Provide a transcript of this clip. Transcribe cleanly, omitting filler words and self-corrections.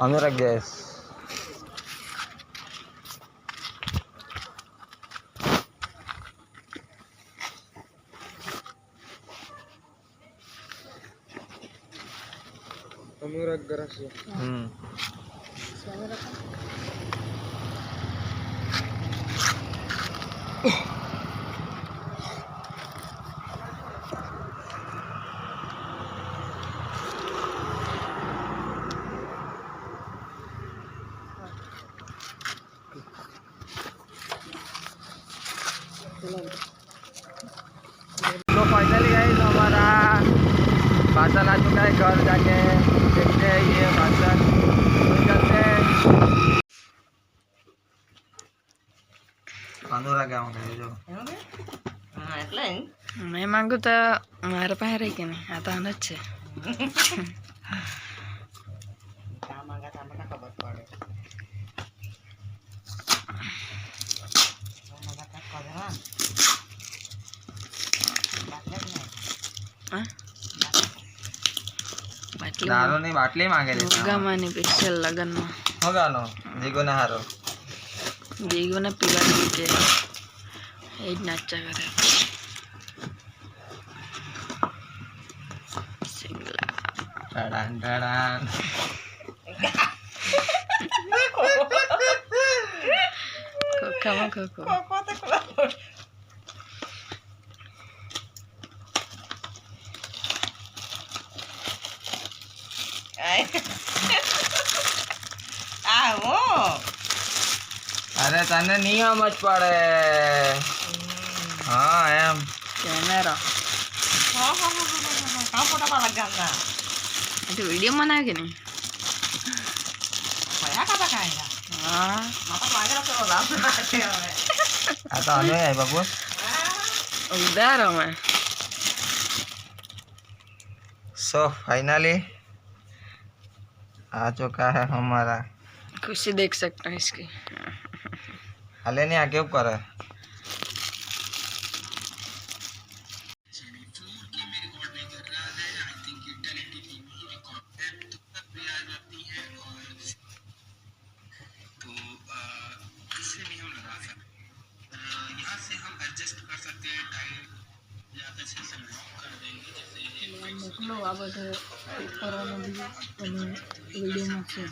अनुराग gas अनुराग गरास तो finally guys हमारा parcel आ चुका है। घर जाके देखते हैं ये पार्सल चलते हैं। अनुराग जो मैं मांगू तो मारे पास रही कि नहीं आता आना छे दारू नहीं बाटली मांगे गमानी पिक्चर लगन में होगा नो जीगो ने हारो जीगो ने पीला के एज नाचा करे सिंगला डडान डडान कोको अरे तने नहीं समझ पड़े हाँ एम कैमरा कहाँ फोटो लग जाना तो वीडियो बना के नहीं क्या कथा खाएगा हाँ माता मांगे तो राम आता आने है बाबू उधर हूँ मैं सो फाइनली आ चुका है हमारा खुशी देख सकते हैं इसकी हाले नहीं आके ऊपर है મોકલો આ બધું કરવાનો બીજો વીડિયોમાં છે